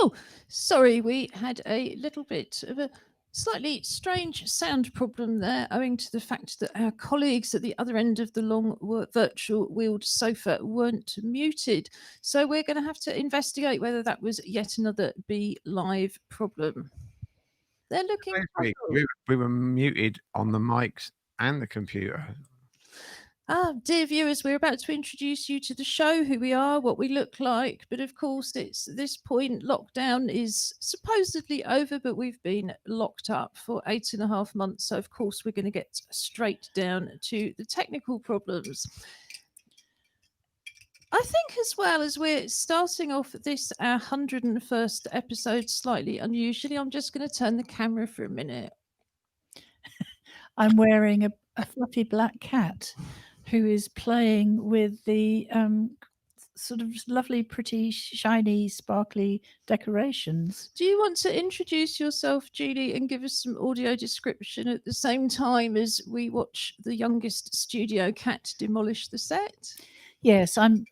Oh, sorry, we had a little bit of a slightly strange sound problem there, owing to the fact that our colleagues at the other end of the long virtual wheeled sofa weren't muted. So we're going to have to investigate whether that was yet another Be Live problem. They're looking Basically, puzzled. we were muted on the mics and the computer. Dear viewers, we're about to introduce you to the show, who we are, what we look like. But of course, it's this point, lockdown is supposedly over, but we've been locked up for 8.5 months. So, of course, we're going to get straight down to the technical problems. I think, as well as we're starting off this, our 101st episode, slightly unusually, I'm just going to turn the camera for a minute. I'm wearing a fluffy black cat who is playing with the sort of lovely, pretty, shiny, sparkly decorations. Do you want to introduce yourself, Julie, and give us some audio description at the same time as we watch the youngest studio cat demolish the set? Yes, I'm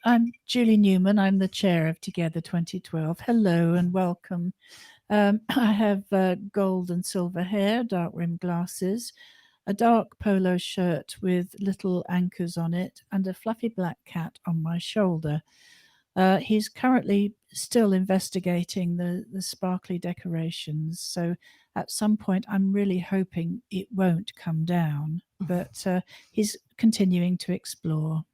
Julie Newman. I'm the chair of Together 2012. Hello and welcome. I have gold and silver hair, dark rimmed glasses, a dark polo shirt with little anchors on it, and a fluffy black cat on my shoulder. He's currently still investigating the sparkly decorations, so at some point I'm really hoping it won't come down, but he's continuing to explore.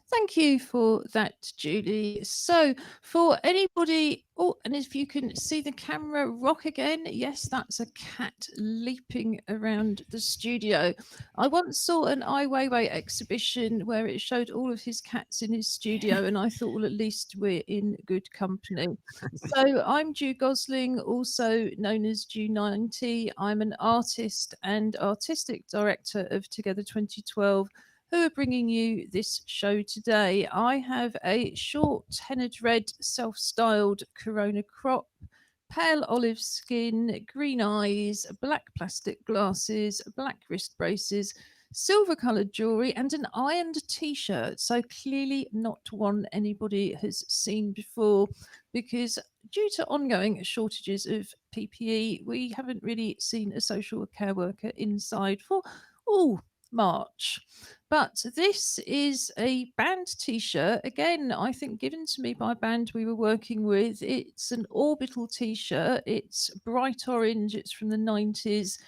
Thank you for that, Julie. So, for anybody, oh, and if you can see the camera rock again, yes, that's a cat leaping around the studio. I once saw an Ai Weiwei exhibition where it showed all of his cats in his studio, and I thought, well, at least we're in good company. So, I'm Ju Gosling, also known as Ju90. I'm an artist and artistic director of Together 2012, who are bringing you this show today. I have a short tenured red self-styled corona crop, pale olive skin, green eyes, black plastic glasses, black wrist braces, silver coloured jewellery, and an ironed t-shirt. So clearly not one anybody has seen before, because due to ongoing shortages of PPE, we haven't really seen a social care worker inside for March. But this is a band t-shirt, again, I think given to me by a band we were working with. It's an Orbital t-shirt. It's bright orange. It's from the 90s.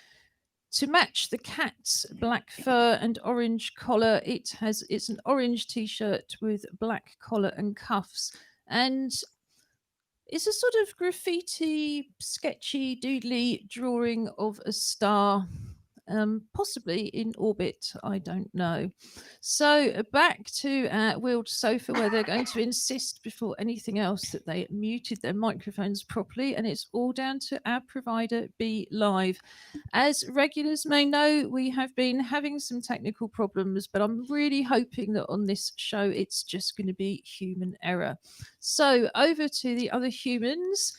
To match the cat's black fur and orange collar, it's an orange t-shirt with black collar and cuffs. And it's a sort of graffiti, sketchy, doodly drawing of a star, possibly in orbit. I don't know. So back to our wheeled sofa, where they're going to insist before anything else that they muted their microphones properly, and it's all down to our provider, Be Live. As regulars may know, we have been having some technical problems, but I'm really hoping that on this show it's just going to be human error. So over to the other humans.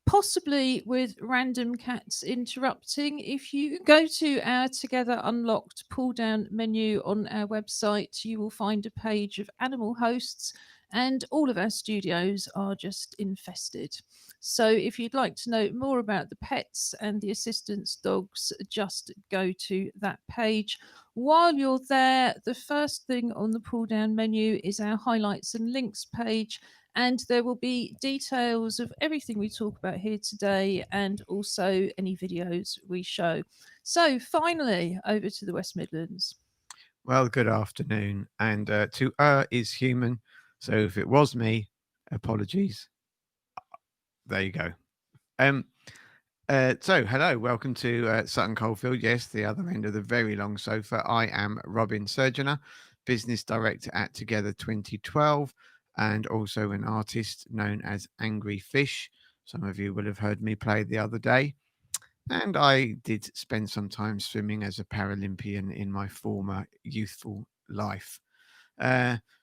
Possibly with random cats interrupting. If you go to our Together Unlocked pull down menu on our website, you will find a page of animal hosts, and all of our studios are just infested. So if you'd like to know more about the pets and the assistance dogs, just go to that page. While you're there, the first thing on the pull down menu is our highlights and links page, and there will be details of everything we talk about here today, and also any videos we show. So finally, over to the West Midlands. Well, good afternoon. And to is human. So if it was me, apologies. There you go. So hello, welcome to Sutton Coldfield. Yes, the other end of the very long sofa. I am Robin Surgeonator, business director at Together 2012, and also an artist known as Angry Fish. Some of you will have heard me play the other day. And I did spend some time swimming as a Paralympian in my former youthful life.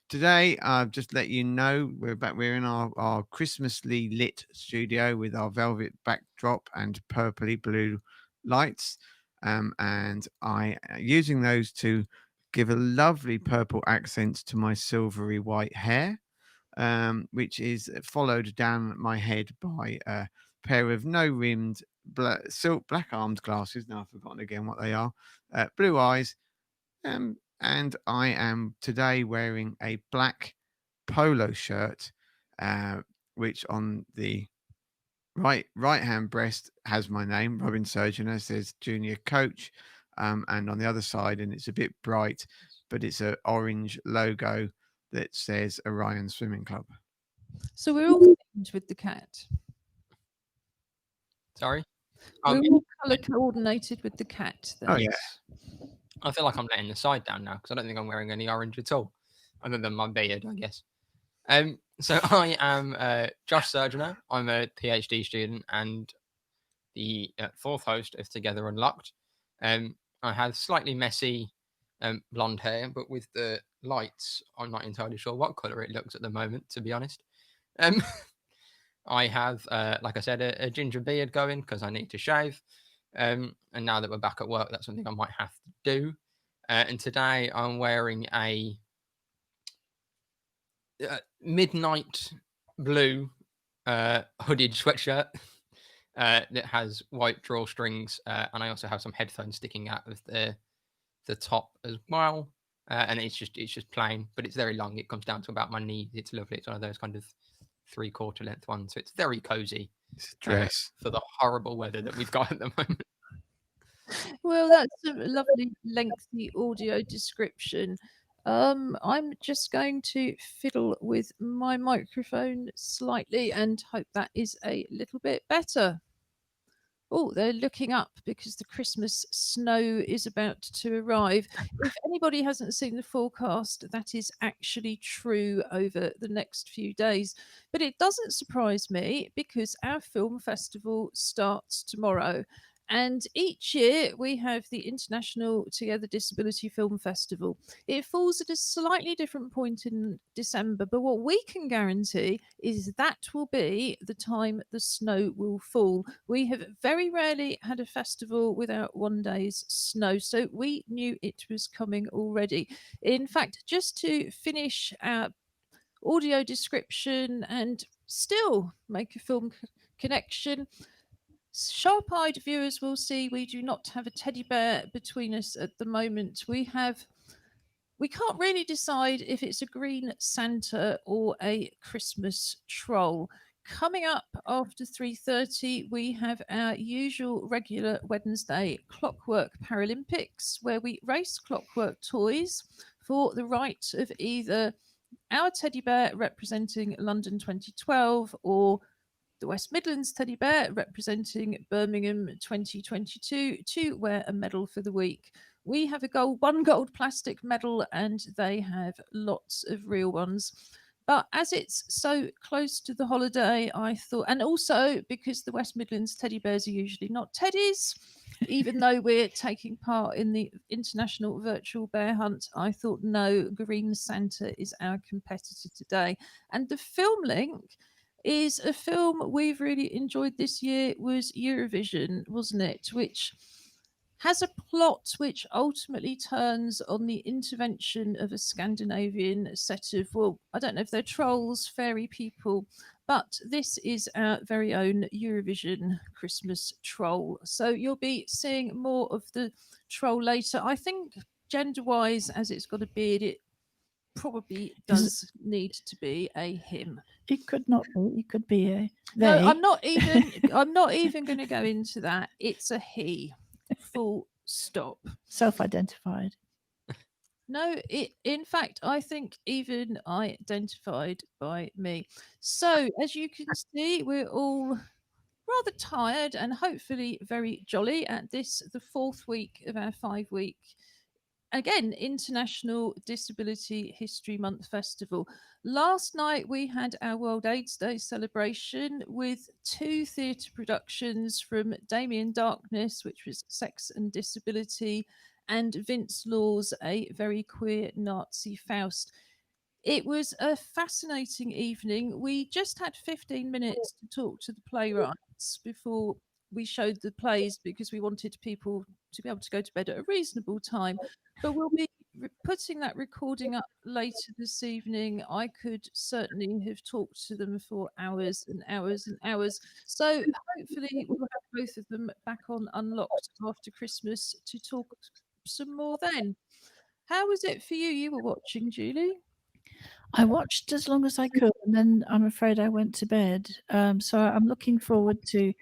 Today, I've just let you know we're back. We're in our Christmasly lit studio with our velvet backdrop and purpley blue lights. And I using those to give a lovely purple accent to my silvery white hair. which is followed down my head by a pair of no-rimmed silk black-armed glasses. Now I've forgotten again what they are. Blue eyes. And I am today wearing a black polo shirt, which on the right hand breast has my name, Robin Surgeonator, says junior coach, and on the other side, and it's a bit bright, but it's an orange logo that says Orion Swimming Club. So we're all themed with the cat. Sorry. We're all colour coordinated with the cat. Then. Oh yeah. I feel like I'm letting the side down now because I don't think I'm wearing any orange at all, other than my beard, I guess. So I am Josh Surgeonator. I'm a PhD student and the fourth host of Together Unlocked. I have slightly messy blonde hair, but with the lights, I'm not entirely sure what colour it looks at the moment, to be honest. I have, like I said, a ginger beard going because I need to shave. And now that we're back at work, that's something I might have to do. And today I'm wearing a midnight blue hooded sweatshirt that has white drawstrings, and I also have some headphones sticking out of the top as well. And it's just plain, but it's very long. It comes down to about my knees. It's lovely. It's one of those kind of 3/4 length ones, so it's very cozy. It's a dress for the horrible weather that we've got at the moment. Well, that's a lovely lengthy audio description. I'm just going to fiddle with my microphone slightly and hope that is a little bit better. Oh, they're looking up because the Christmas snow is about to arrive. If anybody hasn't seen the forecast, that is actually true over the next few days. But it doesn't surprise me because our film festival starts tomorrow. And each year we have the International Together Disability Film Festival. It falls at a slightly different point in December, but what we can guarantee is that will be the time the snow will fall. We have very rarely had a festival without one day's snow, so we knew it was coming already. In fact, just to finish our audio description and still make a film connection, sharp-eyed viewers will see we do not have a teddy bear between us at the moment. We can't really decide if it's a green Santa or a Christmas troll. Coming up after 3:30, we have our usual regular Wednesday Clockwork Paralympics, where we race clockwork toys for the right of either our teddy bear representing London 2012 or the West Midlands teddy bear representing Birmingham 2022 to wear a medal for the week. We have one gold plastic medal and they have lots of real ones. But as it's so close to the holiday, I thought, and also because the West Midlands teddy bears are usually not teddies, even though we're taking part in the International Virtual Bear Hunt, I thought, no, Green Santa is our competitor today. And the film link is a film we've really enjoyed this year was Eurovision, wasn't it? Which has a plot which ultimately turns on the intervention of a Scandinavian set of, well, I don't know if they're trolls, fairy people, but this is our very own Eurovision Christmas troll. So you'll be seeing more of the troll later. I think gender-wise, as it's got a beard, it probably does need to be a him. It could not be. It could be a they. No, I'm not even going to go into that. It's a he. Full stop. Self-identified. No, in fact, I think even identified by me. So, as you can see, we're all rather tired and hopefully very jolly at this, the fourth week of our 5-week, again, International Disability History Month Festival. Last night we had our World AIDS Day celebration with 2 theatre productions from Damien Darkness, which was Sex and Disability, and Vince Law's A Very Queer Nazi Faust. It was a fascinating evening. We just had 15 minutes to talk to the playwrights before we showed the plays because we wanted people to be able to go to bed at a reasonable time. But we'll be putting that recording up later this evening, I could certainly have talked to them for hours and hours and hours. So hopefully we'll have both of them back on Unlocked after Christmas to talk some more then. How was it for you? You were watching, Julie? I watched as long as I could, and then I'm afraid I went to bed. So I'm looking forward to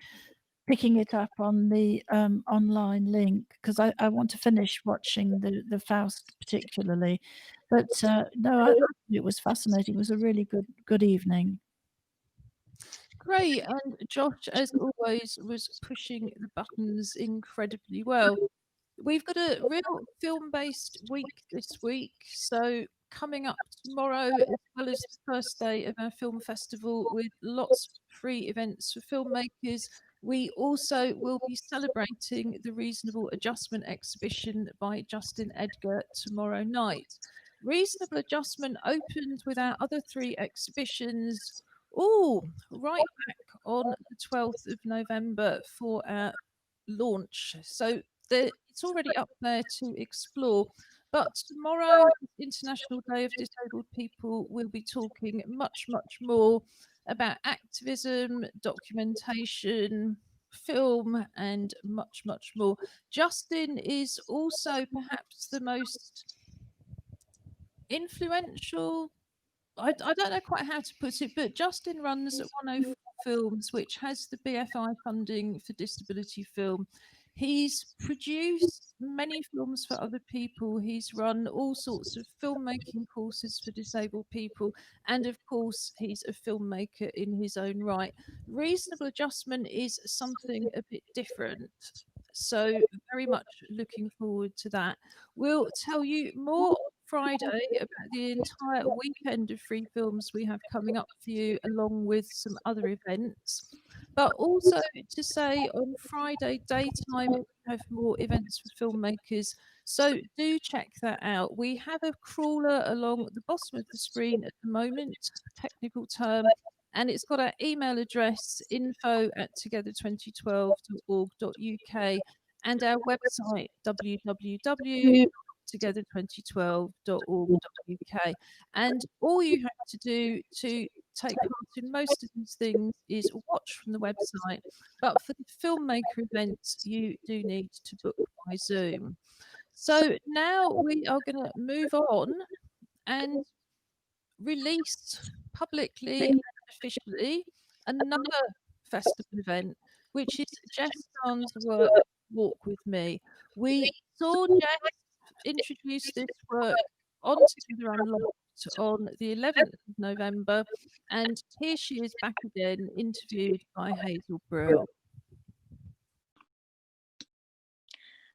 picking it up on the online link, because I want to finish watching the Faust particularly. But no, it was fascinating. It was a really good evening. Great. And Josh, as always, was pushing the buttons incredibly well. We've got a real film-based week this week. So coming up tomorrow, as well as the first day of our film festival with lots of free events for filmmakers, we also will be celebrating the Reasonable Adjustment exhibition by Justin Edgar tomorrow night. Reasonable Adjustment opened with our other 3 exhibitions, all right back on the 12th of November for our launch. So it's already up there to explore. But tomorrow, International Day of Disabled People, we'll be talking much, much more about activism, documentation, film, and much, much more. Justin is also perhaps the most influential. I don't know quite how to put it, but Justin runs 104 Films, which has the BFI funding for disability film. He's produced many films for other people. He's run all sorts of filmmaking courses for disabled people. And of course, he's a filmmaker in his own right. Reasonable Adjustment is something a bit different. So, very much looking forward to that. We'll tell you more Friday about the entire weekend of free films we have coming up for you, along with some other events. But also to say on Friday daytime, we have more events for filmmakers. So do check that out. We have a crawler along the bottom of the screen at the moment, technical term, and it's got our email address info@together2012.org.uk and our website www.together2012.org.uk. And all you have to do to take part in most of these things is watch from the website. But for the filmmaker events, you do need to book by Zoom. So now we are going to move on and release publicly and officially another festival event, which is Jess Starnes' work, Walk With Me. We saw Jess introduce this work on Together Unlocked on the 11th of November, and here she is back again, interviewed by Hazel Brill.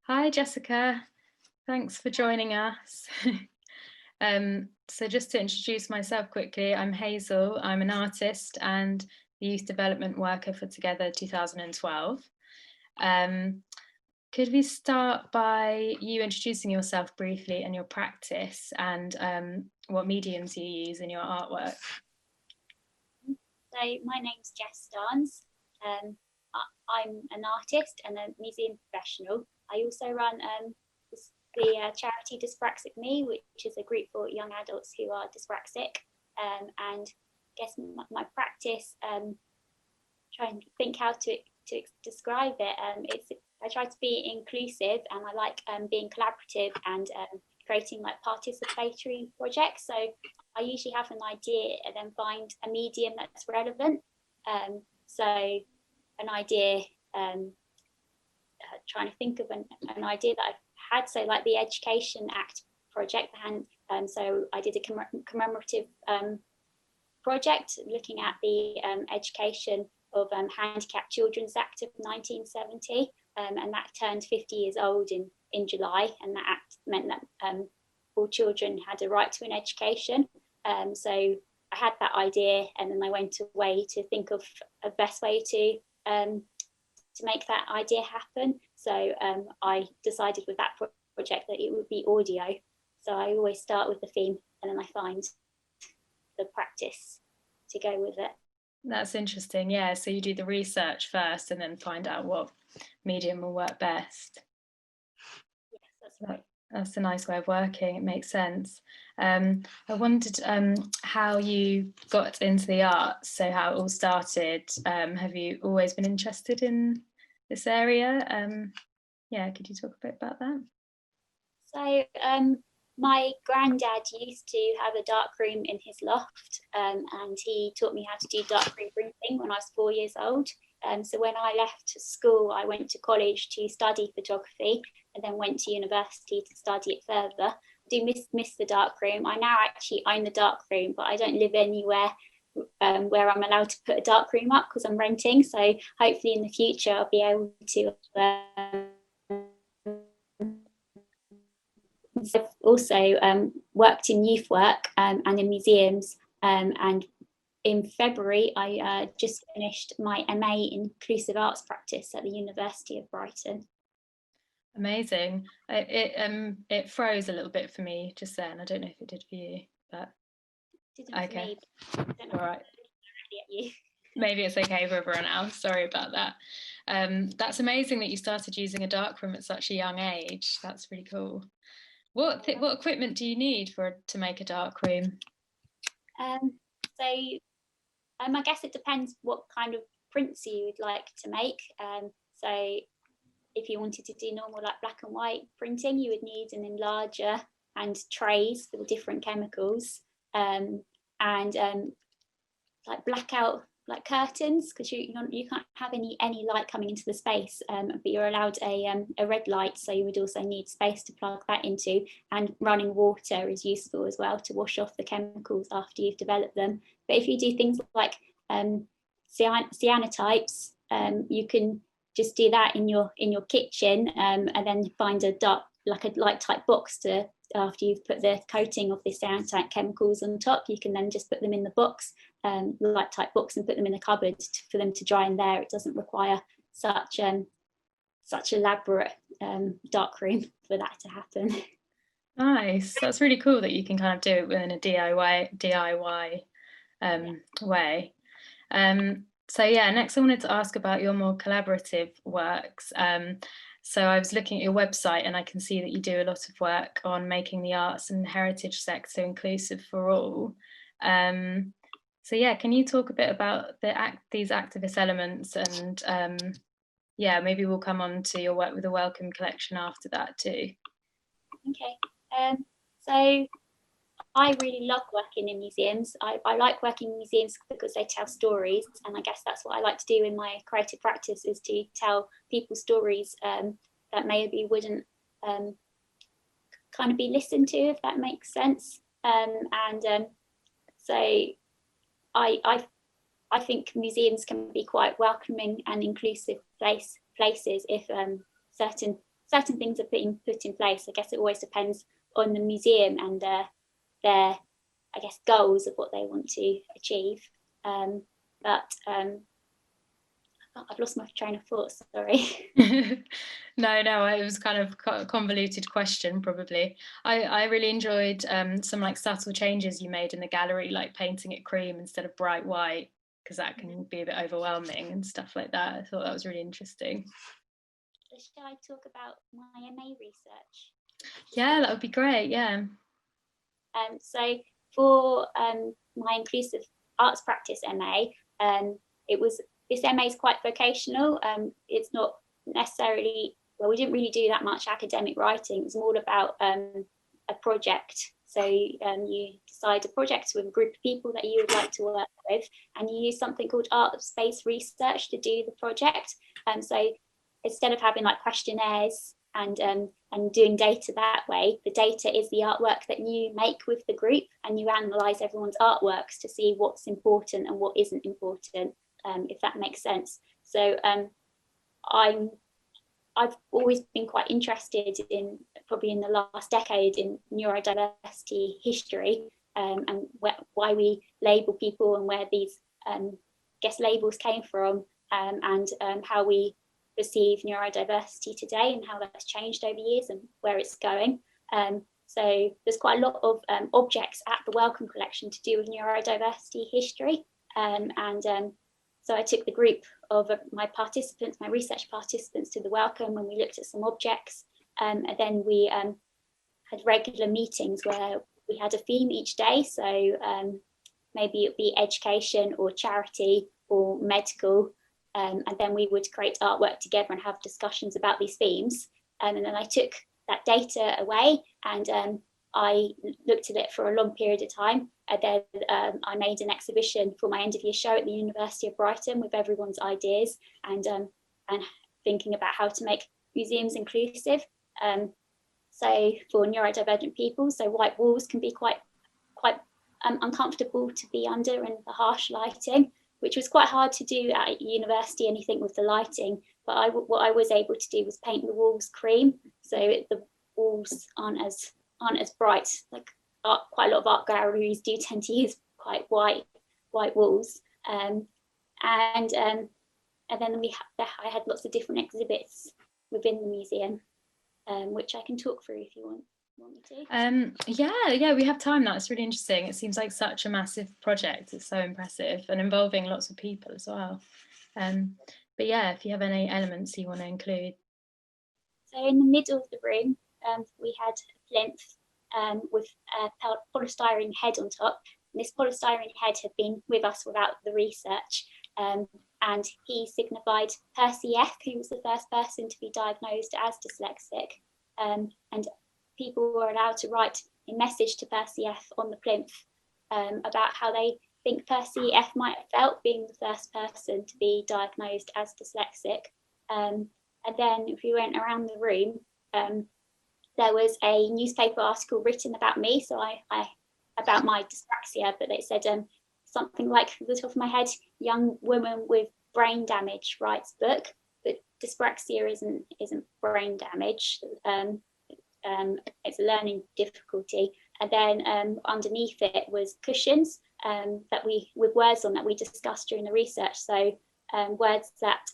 Hi, Jessica. Thanks for joining us. So just to introduce myself quickly, I'm Hazel. I'm an artist and the youth development worker for Together 2012. Could we start by you introducing yourself briefly and your practice and what mediums you use in your artwork? So my name's Jess Starnes. I'm an artist and a museum professional. I also run the charity Dyspraxic Me, which is a group for young adults who are dyspraxic. And I guess my practice, try and think how to describe it. I try to be inclusive, and I like being collaborative and creating like participatory projects. So I usually have an idea and then find a medium that's relevant. So an idea, trying to think of an idea that I've had. So like the Education Act project, and so I did a commemorative project looking at the education of Handicapped Children's Act of 1970, and that turned 50 years old in July, and that act meant that all children had a right to an education. So I had that idea, and then I went away to think of a best way to make that idea happen. So I decided with that project that it would be audio. So I always start with the theme, and then I find the practice to go with it. That's interesting. Yeah, so you do the research first and then find out what medium will work best. Yes, that's right. That's a nice way of working. It makes sense. I wondered how you got into the arts, so how it all started. Have you always been interested in this area? Yeah, could you talk a bit about that? So my granddad used to have a dark room in his loft, and he taught me how to do dark room printing when I was 4 years old. So when I left school, I went to college to study photography and then went to university to study it further. I do miss the dark room. I now actually own the dark room, but I don't live anywhere where I'm allowed to put a dark room up because I'm renting. So hopefully in the future I'll be able to I've also worked in youth work and in museums, and in February I just finished my MA in Inclusive Arts Practice at the University of Brighton. Amazing. It froze a little bit for me just then. I don't know if it did for you, but Didn't okay. For me, I don't know All right. directly at you. Maybe it's okay for everyone else. Sorry about that. That's amazing that you started using a darkroom at such a young age. That's really cool. What equipment do you need to make a darkroom? I guess it depends what kind of prints you would like to make. So if you wanted to do normal like black and white printing, you would need an enlarger and trays for the different chemicals, and like blackout like curtains, because you can't have any light coming into the space, but you're allowed a red light, so you would also need space to plug that into, and running water is useful as well to wash off the chemicals after you've developed them. But if you do things like cyanotypes, you can just do that in your kitchen, and then find a light type box to, after you've put the coating of the cyanotype chemicals on top, you can then just put them in the box, light type box, and put them in the cupboard for them to dry in there. It doesn't require such elaborate darkroom for that to happen. Nice. That's really cool that you can kind of do it in a DIY way. So yeah, next I wanted to ask about your more collaborative works. So I was looking at your website and I can see that you do a lot of work on making the arts and heritage sector inclusive for all. So yeah, can you talk a bit about these activist elements, and yeah, maybe we'll come on to your work with the Wellcome collection after that too. Okay. So I really love working in museums. I like working in museums because they tell stories, and I guess that's what I like to do in my creative practice, is to tell people stories that maybe wouldn't kind of be listened to, if that makes sense. So I think museums can be quite welcoming and inclusive places if certain things are put in place. I guess it always depends on the museum and their, I guess, goals of what they want to achieve. But I've lost my train of thought, sorry. No, it was kind of a convoluted question, probably. I really enjoyed some like subtle changes you made in the gallery, like painting it cream instead of bright white, because that can be a bit overwhelming and stuff like that. I thought that was really interesting. Shall I talk about my MA research? Yeah, that would be great, yeah. So for my inclusive arts practice MA, this MA is quite vocational. It's not necessarily, well, we didn't really do that much academic writing. It's more about a project. So you decide a project with a group of people that you would like to work with, and you use something called art-based research to do the project. So instead of having like questionnaires and doing data that way, the data is the artwork that you make with the group, and you analyse everyone's artworks to see what's important and what isn't important, if that makes sense. So I've always been quite interested in, probably in the last decade, in neurodiversity history, and why we label people, and where these labels came from, and how we perceive neurodiversity today, and how that's changed over years and where it's going. So there's quite a lot of objects at the Wellcome collection to do with neurodiversity history, so I took the group of my research participants, to the Wellcome, when we looked at some objects, and then we had regular meetings where we had a theme each day. So maybe it would be education or charity or medical. And then we would create artwork together and have discussions about these themes. And then I took that data away and I looked at it for a long period of time. And then I made an exhibition for my end of year show at the University of Brighton with everyone's ideas and thinking about how to make museums inclusive. So for neurodivergent people, so white walls can be quite uncomfortable to be under in the harsh lighting, which was quite hard to do at university, anything with the lighting. But what I was able to do was paint the walls cream, so the walls aren't as bright. Like quite a lot of art galleries do tend to use quite white walls. And then I had lots of different exhibits within the museum, which I can talk through if you want me to. Yeah, we have time now. It's really interesting. It seems like such a massive project. It's so impressive and involving lots of people as well. But yeah, if you have any elements you want to include. So in the middle of the room, we had a plinth with a polystyrene head on top. And this polystyrene head had been with us without the research. And he signified Percy F, who was the first person to be diagnosed as dyslexic. And people were allowed to write a message to Percy F on the plinth about how they think Percy F might have felt being the first person to be diagnosed as dyslexic. And then if we went around the room, there was a newspaper article written about me, so I about my dyspraxia, but it said something like, off the top of my head, young woman with brain damage writes book, but dyspraxia isn't brain damage. It's a learning difficulty. And then underneath it was cushions with words on that we discussed during the research. So words that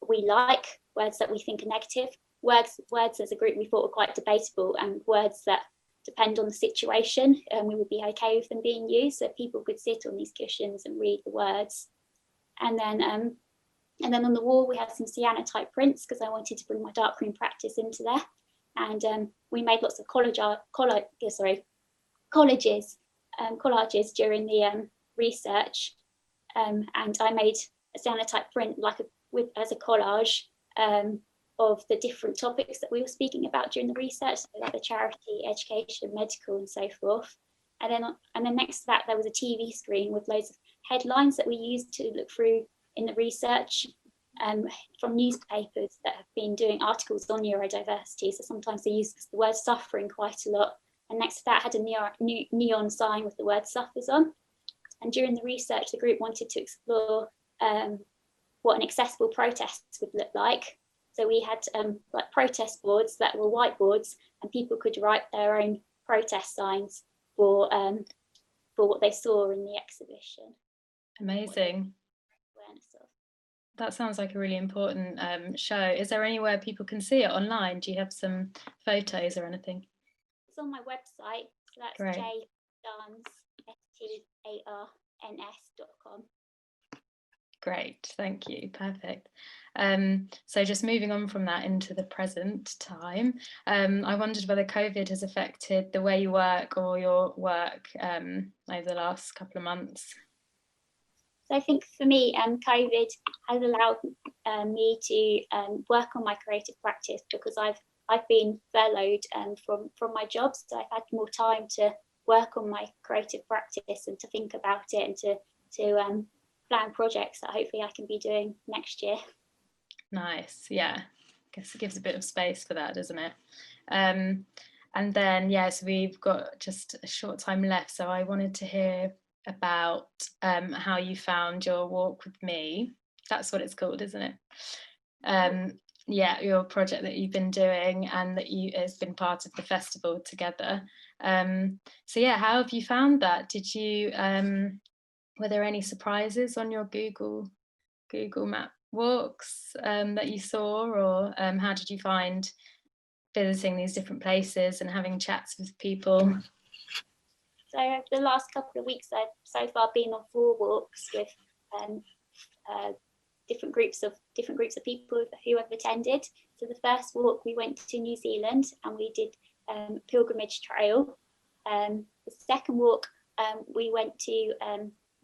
we like, words that we think are negative, words as a group we thought were quite debatable, and words that depend on the situation and we would be okay with them being used, so people could sit on these cushions and read the words. And then on the wall we had some cyanotype prints because I wanted to bring my darkroom practice into there. And we made lots of collages collages during the research, and I made a cyanotype print as a collage of the different topics that we were speaking about during the research, so like the charity, education, medical, and so forth. And then next to that there was a TV screen with loads of headlines that we used to look through in the research. From newspapers that have been doing articles on neurodiversity. So sometimes they use the word suffering quite a lot. And next to that had a neon sign with the word suffers on. And during the research, the group wanted to explore what an accessible protest would look like. So we had like protest boards that were whiteboards, and people could write their own protest signs for what they saw in the exhibition. Amazing. That sounds like a really important show. Is there anywhere people can see it online? Do you have some photos or anything? It's on my website. So that's jdarns.com. Great, thank you. Perfect. So just moving on from that into the present time, I wondered whether COVID has affected the way you work or your work over the last couple of months. So I think for me, COVID has allowed me to work on my creative practice because I've been furloughed from my job, so I've had more time to work on my creative practice and to think about it and to plan projects that hopefully I can be doing next year. Nice, yeah. I guess it gives a bit of space for that, doesn't it? And then, so we've got just a short time left, so I wanted to hear about how you found your walk with me. That's what it's called, isn't it? Your project that you've been doing and that has been part of the festival together. So how have you found that? Did you were there any surprises on your Google Map walks that you saw, or how did you find visiting these different places and having chats with people? So over the last couple of weeks, I've so far been on 4 walks with different groups of people who have attended. So the first walk we went to New Zealand and we did pilgrimage trail. The second walk, we went to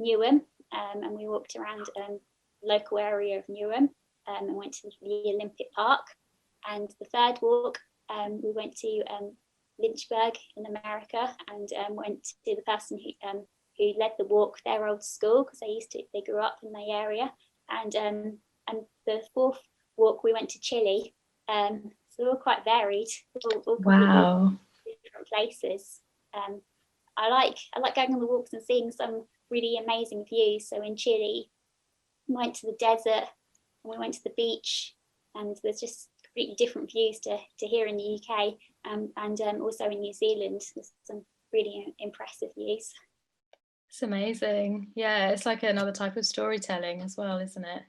Newham, and we walked around the local area of Newham, and went to the Olympic Park. And the third walk, we went to Lynchburg in America, and went to the person who led the walk, their old school, because they grew up in the area. And the fourth walk, we went to Chile. So they were quite varied, all Wow. different places. I like going on the walks and seeing some really amazing views. So in Chile, we went to the desert and we went to the beach, and there's just completely different views to here in the UK, and also in New Zealand. There's some really impressive views. It's amazing. Yeah, it's like another type of storytelling as well, isn't it?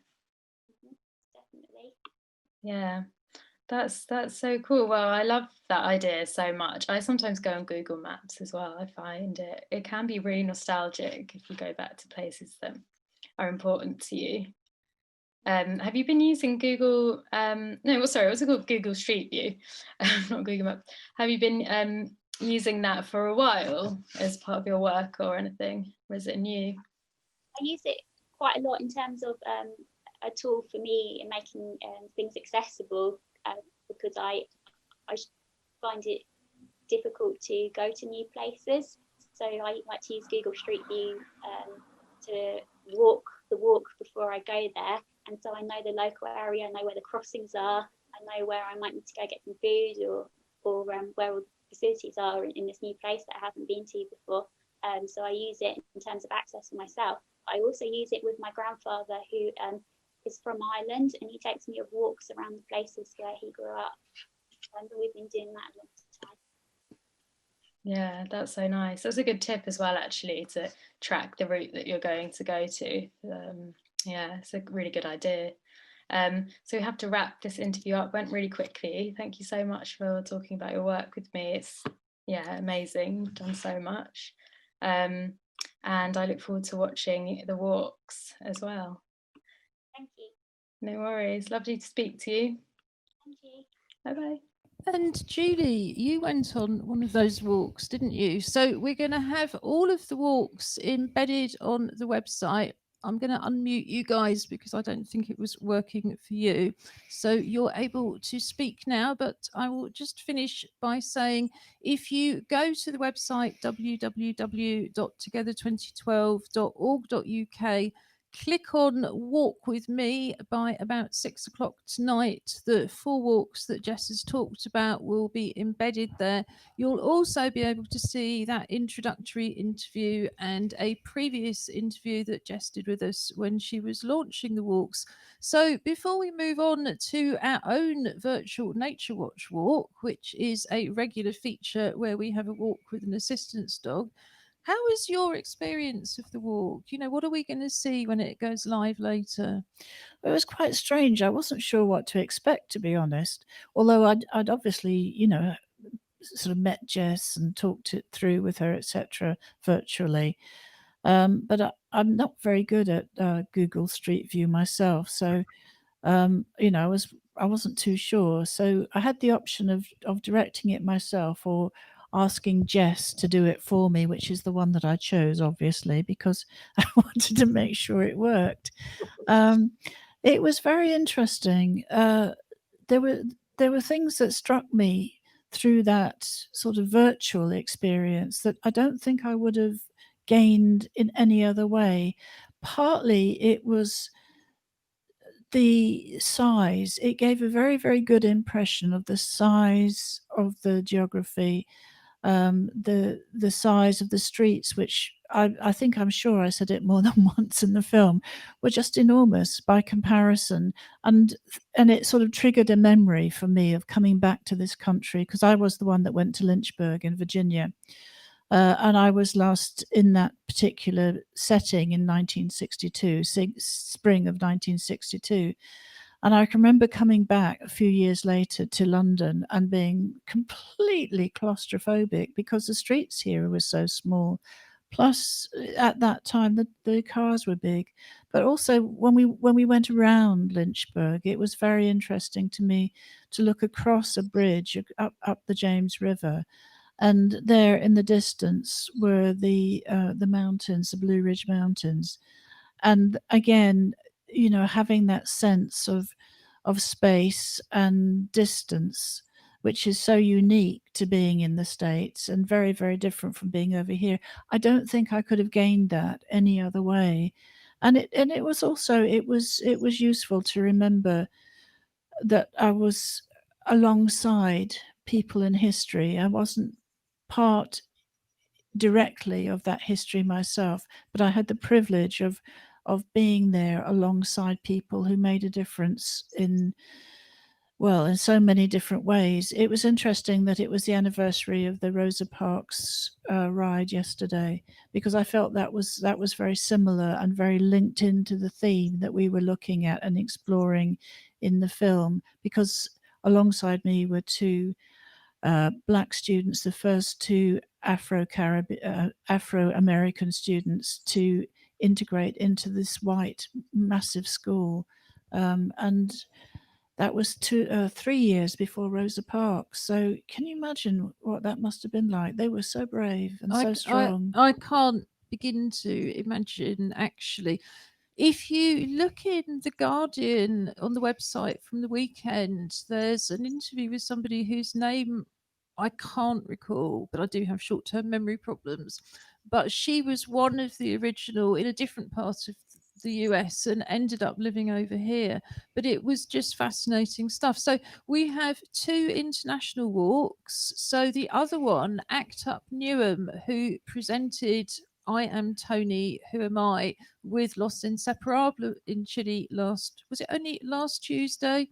Definitely. Yeah. That's so cool. Well, I love that idea so much. I sometimes go on Google Maps as well. I find it can be really nostalgic if you go back to places that are important to you. Have you been using Google? What's it called? Google Street View, not Google Maps. Have you been using that for a while as part of your work or anything? Or is it new? I use it quite a lot in terms of a tool for me in making things accessible, because I find it difficult to go to new places. So I like to use Google Street View to walk the walk before I go there. And so I know the local area, I know where the crossings are, I know where I might need to go get some food, or where all the facilities are in this new place that I haven't been to before. So I use it in terms of access for myself. I also use it with my grandfather, who is from Ireland, and he takes me on walks around the places where he grew up. And we've been doing that a long time. Yeah, that's so nice. That's a good tip as well, actually, to track the route that you're going to go to. Yeah, it's a really good idea. So we have to wrap this interview up. Went really quickly. Thank you so much for talking about your work with me. It's amazing. You've done so much. And I look forward to watching the walks as well. Thank you. No worries. Lovely to speak to you. Thank you. Bye-bye. And Julie, you went on one of those walks, didn't you? So we're going to have all of the walks embedded on the website. I'm going to unmute you guys because I don't think it was working for you. So you're able to speak now, but I will just finish by saying, if you go to the website www.together2012.org.uk, click on Walk With Me by about 6 o'clock tonight. The 4 walks that Jess has talked about will be embedded there. You'll also be able to see that introductory interview and a previous interview that Jess did with us when she was launching the walks. So before we move on to our own virtual Nature Watch walk, which is a regular feature where we have a walk with an assistance dog, how was your experience of the walk? You know, what are we going to see when it goes live later? It was quite strange. I wasn't sure what to expect, to be honest. Although I'd obviously, sort of met Jess and talked it through with her, etc., virtually. But I'm not very good at Google Street View myself, so I wasn't too sure. So I had the option of directing it myself or asking Jess to do it for me, which is the one that I chose, obviously, because I wanted to make sure it worked. It was very interesting. There were things that struck me through that sort of virtual experience that I don't think I would have gained in any other way. Partly it was the size. It gave a very, very good impression of the size of the geography, the size of the streets, which I'm sure I said it more than once in the film, were just enormous by comparison. And it sort of triggered a memory for me of coming back to this country, because I was the one that went to Lynchburg in Virginia. And I was last in that particular setting in 1962, spring of 1962. And I can remember coming back a few years later to London and being completely claustrophobic because the streets here were so small. Plus, at that time, the cars were big. But also, when we went around Lynchburg, it was very interesting to me to look across a bridge up the James River, and there in the distance were the mountains, the Blue Ridge Mountains, and again, having that sense of space and distance, which is so unique to being in the States and very, very different from being over here. I don't think I could have gained that any other way. And it was also it was useful to remember that I was alongside people in history. I wasn't part directly of that history myself, but I had the privilege of being there alongside people who made a difference in so many different ways. It was interesting that it was the anniversary of the Rosa Parks ride yesterday, because I felt that was very similar and very linked into the theme that we were looking at and exploring in the film, because alongside me were two Black students, the first two Afro-American students to integrate into this white massive school. And that was 3 years before Rosa Parks. So can you imagine what that must have been like? They were so brave and so strong. I can't begin to imagine, actually. If you look in The Guardian on the website from the weekend, there's an interview with somebody whose name I can't recall, but I do have short-term memory problems. But she was one of the original in a different part of the US and ended up living over here. But it was just fascinating stuff. So we have two international walks. So the other one, Act Up Newham, who presented I Am Tony, Who Am I, with Los Inseparables in Chile was it only last Tuesday?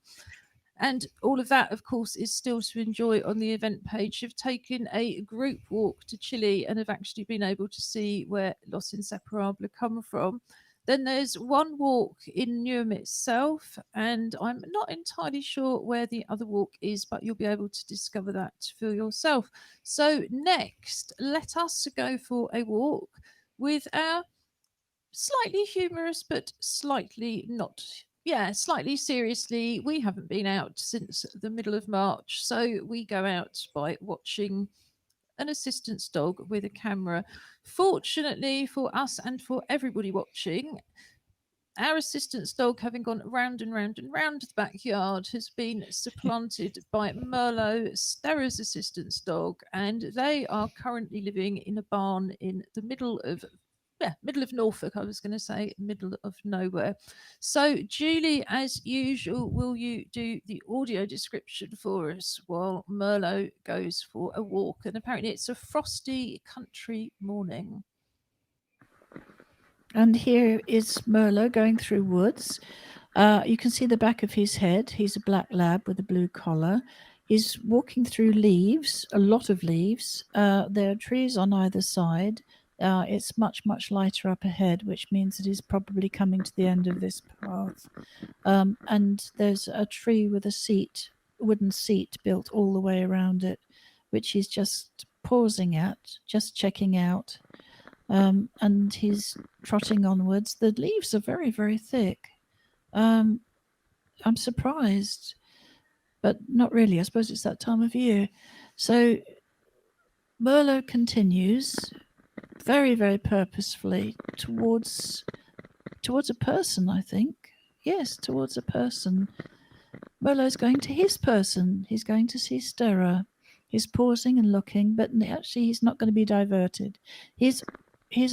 And all of that, of course, is still to enjoy on the event page. Have taken a group walk to Chile and have actually been able to see where Los Inseparables come from. Then there's one walk in Newham itself, and I'm not entirely sure where the other walk is, but you'll be able to discover that for yourself. So next, let us go for a walk with our slightly humorous but slightly not, slightly seriously. We haven't been out since the middle of March, so we go out by watching an assistance dog with a camera. Fortunately for us and for everybody watching, our assistance dog, having gone round and round and round the backyard, has been supplanted by Merlot, Stera's assistance dog, and they are currently living in a barn in the middle of Norfolk. I was going to say middle of nowhere. So, Julie, as usual, will you do the audio description for us while Merlot goes for a walk? And apparently, it's a frosty country morning. And here is Merlot going through woods. You can see the back of his head. He's a black lab with a blue collar. He's walking through leaves, a lot of leaves. There are trees on either side. It's much, much lighter up ahead, which means that he's probably coming to the end of this path. And there's a tree with a wooden seat built all the way around it, which he's just pausing at, just checking out. And he's trotting onwards. The leaves are very, very thick. I'm surprised, but not really. I suppose it's that time of year. So Merlot continues very, very purposefully towards a person, I think. Yes, towards a person. Merlot's going to his person. He's going to see Stera. He's pausing and looking, but actually he's not going to be diverted. He's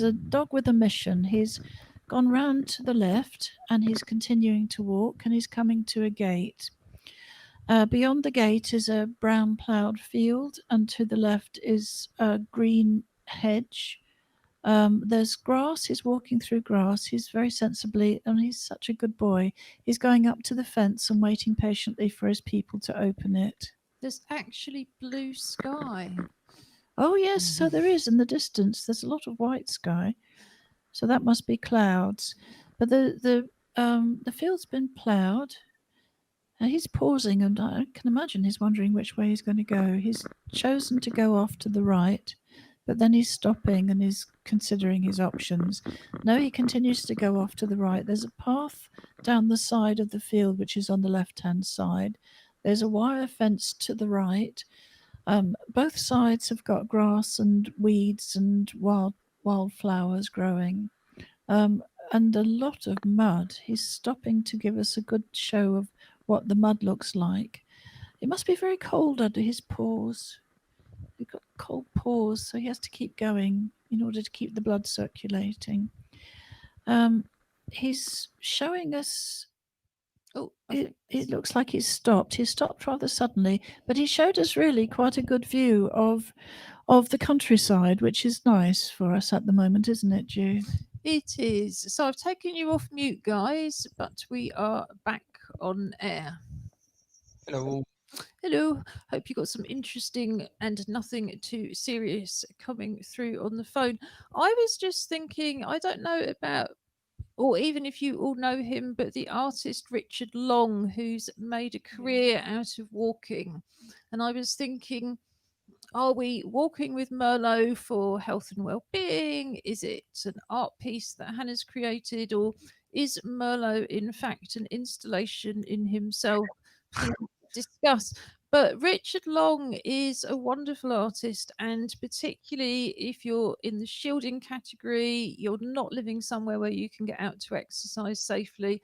a dog with a mission. He's gone round to the left and he's continuing to walk, and he's coming to a gate. Beyond the gate is a brown ploughed field, and to the left is a green hedge. There's grass. He's walking through grass. He's very sensibly, and he's such a good boy. He's going up to the fence and waiting patiently for his people to open it. There's actually blue sky. Oh yes, so there is in the distance. There's a lot of white sky, so that must be clouds. But the field's been ploughed, and he's pausing, and I can imagine he's wondering which way he's going to go. He's chosen to go off to the right, but then he's stopping and he's considering his options. No, he continues to go off to the right. There's a path down the side of the field, which is on the left-hand side. There's a wire fence to the right. Both sides have got grass and weeds and wildflowers growing, and a lot of mud. He's stopping to give us a good show of what the mud looks like. It must be very cold under his paws. He's got cold paws, so he has to keep going in order to keep the blood circulating. He's showing us. Oh, It looks like he's stopped. He stopped rather suddenly, but he showed us really quite a good view of the countryside, which is nice for us at the moment, isn't it, Ju? it is. So I've taken you off mute, guys, but we are back on air. Hello. Hello. Hope you got some interesting and nothing too serious coming through on the phone. I was just thinking, I don't know about, or even if you all know him, but the artist Richard Long, who's made a career out of walking. And I was thinking, are we walking with Merlot for health and well-being? Is it an art piece that Hannah's created, or is Merlot in fact an installation in himself? Discuss. But Richard Long is a wonderful artist, and particularly if you're in the shielding category, you're not living somewhere where you can get out to exercise safely.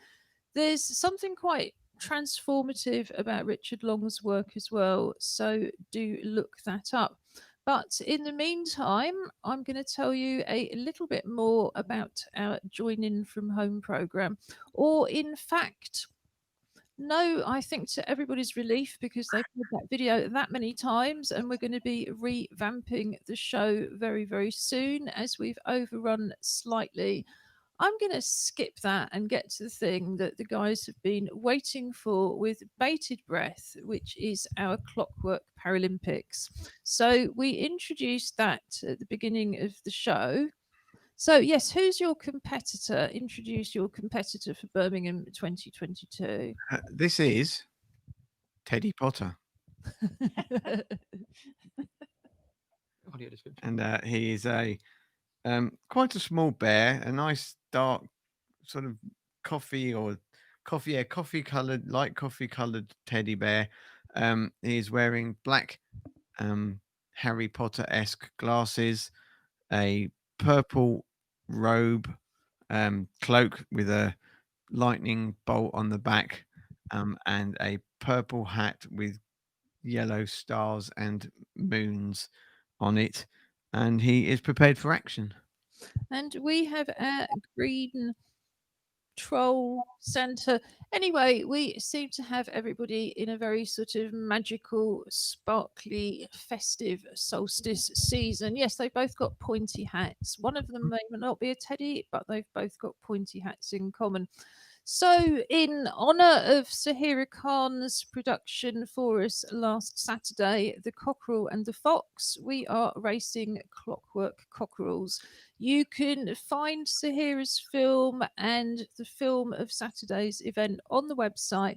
There's something quite transformative about Richard Long's work as well, so do look that up. But in the meantime, I'm going to tell you a little bit more about our Join In From Home program, or in fact, no, I think to everybody's relief, because they've heard that video that many times, and we're going to be revamping the show very, very soon as we've overrun slightly. I'm going to skip that and get to the thing that the guys have been waiting for with bated breath, which is our Clockwork Paralympics. So we introduced that at the beginning of the show. So, yes, who's your competitor? Introduce your competitor for Birmingham 2022. This is Teddy Potter, Audio description. and he is a quite a small bear, a nice dark sort of coffee light coffee coloured teddy bear. He is wearing black Harry Potter-esque glasses, a purple robe, cloak with a lightning bolt on the back, and a purple hat with yellow stars and moons on it, and he is prepared for action. And we have a green troll center. Anyway, we seem to have everybody in a very sort of magical, sparkly, festive solstice season. Yes, they've both got pointy hats. One of them may not be a teddy, but they've both got pointy hats in common. So, in honour of Sahira Khan's production for us last Saturday, The Cockerel and the Fox, we are racing Clockwork Cockerels. You can find Sahira's film and the film of Saturday's event on the website.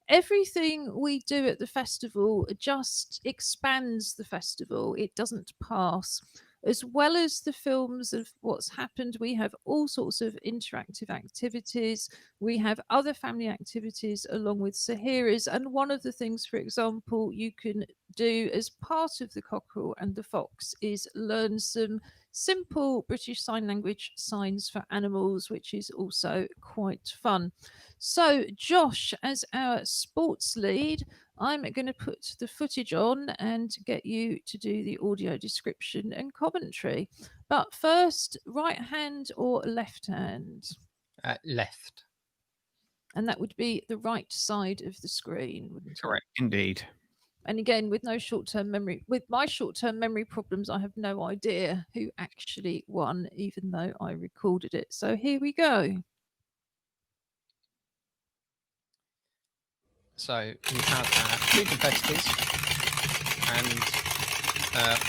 Everything we do at the festival just expands the festival, it doesn't pass. As well as the films of what's happened, we have all sorts of interactive activities. We have other family activities along with Sahira's. And one of the things, for example, you can do as part of The Cockerel and the Fox is learn some simple British Sign Language signs for animals, which is also quite fun. So, Josh, as our sports lead, I'm going to put the footage on and get you to do the audio description and commentary. But first, right hand or left hand? Left. And that would be the right side of the screen, wouldn't it? Correct. Indeed. And again, with no short-term memory, with my short-term memory problems, I have no idea who actually won, even though I recorded it. So here we go. So we have two competitors, and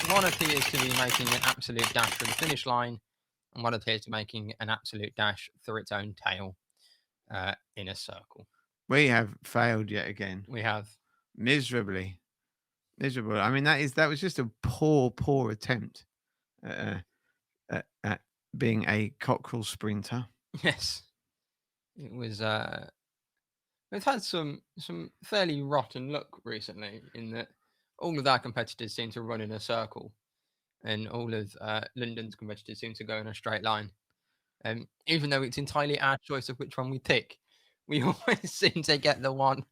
one appears to be making an absolute dash for the finish line, and one appears to be making an absolute dash through its own tail in a circle. We have failed yet again. We have Miserably. I mean, that was just a poor attempt at being a cockerel sprinter. Yes, it was. We've had some fairly rotten luck recently in that all of our competitors seem to run in a circle, and all of London's competitors seem to go in a straight line. Even though it's entirely our choice of which one we pick, we always seem to get the one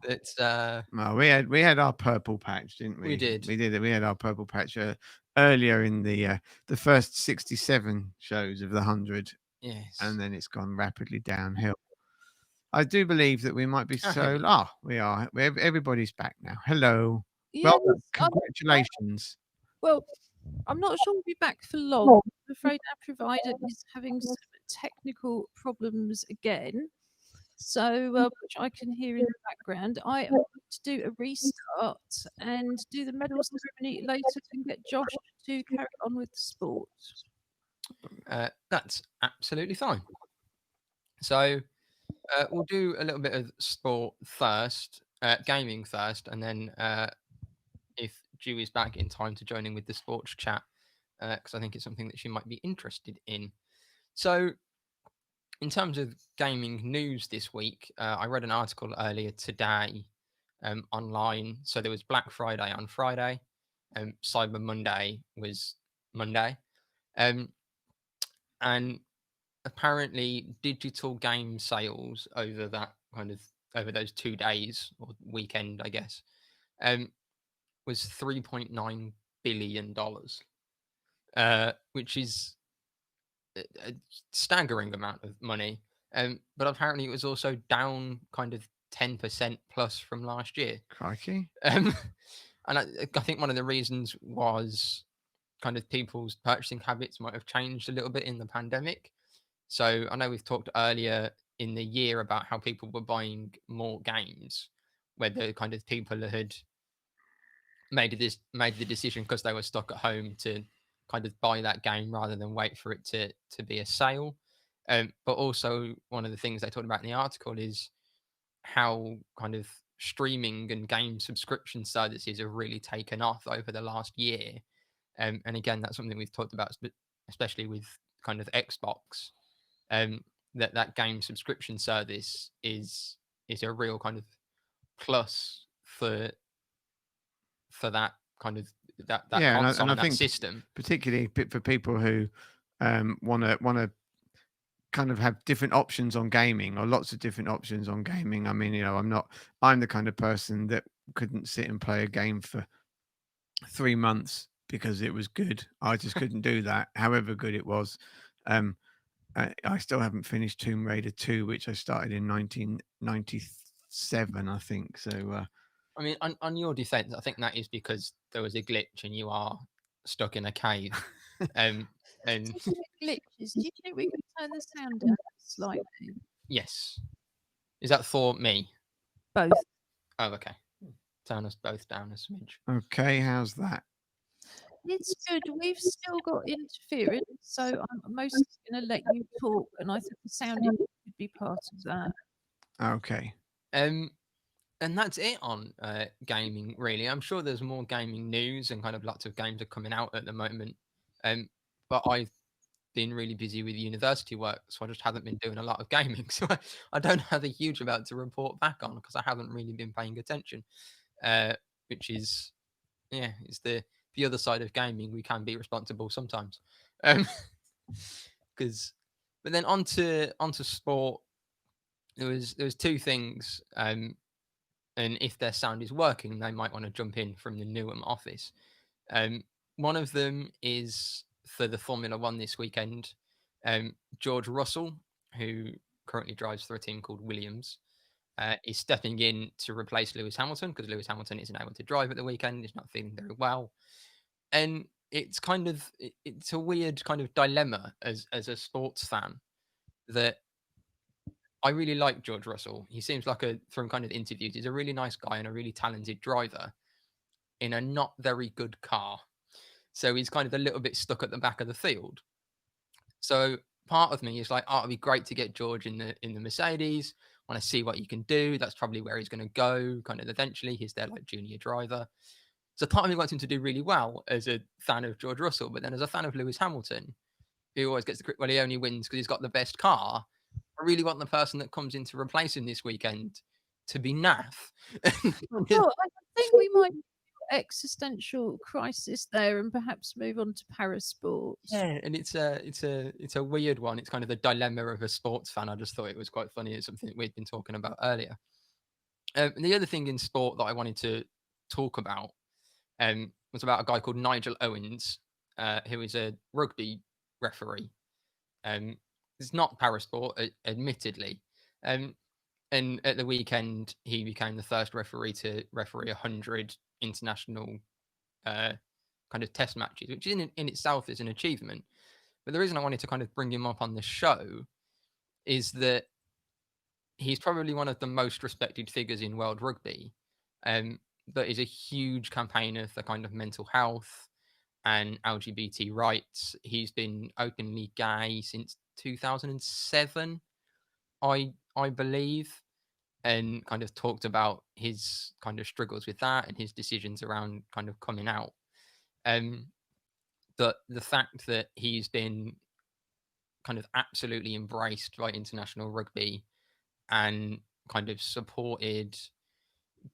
that's. Well, we had our purple patch, didn't we? We did. We did. We had our purple patch earlier in the first 67 shows of the 100, Yes. and then it's gone rapidly downhill. I do believe that we might be Oh, so. hey. Ah, we are. Everybody's back now. Hello. Yes, Well, I'm- congratulations. well, I'm not sure we'll be back for long. I'm afraid our provider is having some technical problems again. So, which I can hear in the background. I am going to do a restart and do the medal ceremony later and get Josh to carry on with the sport. That's absolutely fine. So we'll do a little bit of sport first, gaming first, and then if Dewey's back in time to join in with the sports chat, because I think it's something that she might be interested in. So, in terms of gaming news this week, I read an article earlier today online. So there was Black Friday on Friday, Cyber Monday was Monday, and apparently digital game sales over that over those 2 days or weekend, I guess, was $3.9 billion, which is a staggering amount of money. But apparently it was also down kind of 10% plus from last year. Crikey. And I think one of the reasons was kind of people's purchasing habits might have changed a little bit in the pandemic. So I know we've talked earlier in the year about how people were buying more games, whether kind of people had made the decision because they were stuck at home to kind of buy that game rather than wait for it to be a sale. But also one of the things they talked about in the article is how kind of streaming and game subscription services have really taken off over the last year. And again, that's something we've talked about, especially with kind of Xbox. That game subscription service is a real kind of plus for that kind of that Yeah, console and I that think system. particularly for people who want to kind of have different options on gaming, or lots of different options on gaming. I mean, I'm the kind of person that couldn't sit and play a game for 3 months because it was good. I just couldn't do that, however good it was. I still haven't finished Tomb Raider 2, which I started in 1997, I think. So I mean, on your defense, I think that is because there was a glitch and you are stuck in a cave. And Speaking of glitches, do you think we can turn the sound down slightly? yes, is that for me? Both. Oh, okay. Turn us both down a smidge. okay, how's that? It's good. We've still got interference, so I'm mostly going to let you talk, and I think the sound could be part of that. Okay. And that's it on gaming, really. I'm sure there's more gaming news and kind of lots of games are coming out at the moment. But I've been really busy with university work, so I just haven't been doing a lot of gaming. So I don't have a huge amount to report back on because I haven't really been paying attention. Which is, yeah, it's the other side of gaming. We can be responsible sometimes. Because, but then onto sport. There was two things. And if their sound is working, they might want to jump in from the Newham office. One of them is for the Formula One this weekend. George Russell, who currently drives for a team called Williams, is stepping in to replace Lewis Hamilton because Lewis Hamilton isn't able to drive at the weekend. He's not feeling very well. And it's a weird kind of dilemma as a sports fan that I really like George Russell. He seems like from kind of interviews, he's a really nice guy and a really talented driver in a not very good car. So he's kind of a little bit stuck at the back of the field. So part of me is like, oh, it'd be great to get George in the Mercedes. Want to see what you can do. That's probably where he's going to go. Kind of eventually, he's their like junior driver. So part of me wants him to do really well as a fan of George Russell, but then as a fan of Lewis Hamilton, who always gets the, well, he only wins because he's got the best car. I really want the person that comes in to replace him this weekend to be naff. Well, I think we might existential crisis there and perhaps move on to para sports. Yeah, and it's a weird one. It's kind of the dilemma of a sports fan. I just thought it was quite funny. It's something that we'd been talking about earlier. And the other thing in sport that I wanted to talk about was about a guy called Nigel Owens, who is a rugby referee. It's not parasport, admittedly. And at the weekend, he became the first referee to referee 100 international kind of test matches, which in itself is an achievement. But the reason I wanted to kind of bring him up on the show is that he's probably one of the most respected figures in world rugby, but is a huge campaigner for kind of mental health and LGBT rights. He's been openly gay since 2007, I believe, and kind of talked about his kind of struggles with that and his decisions around kind of coming out. But the fact that he's been kind of absolutely embraced by international rugby and kind of supported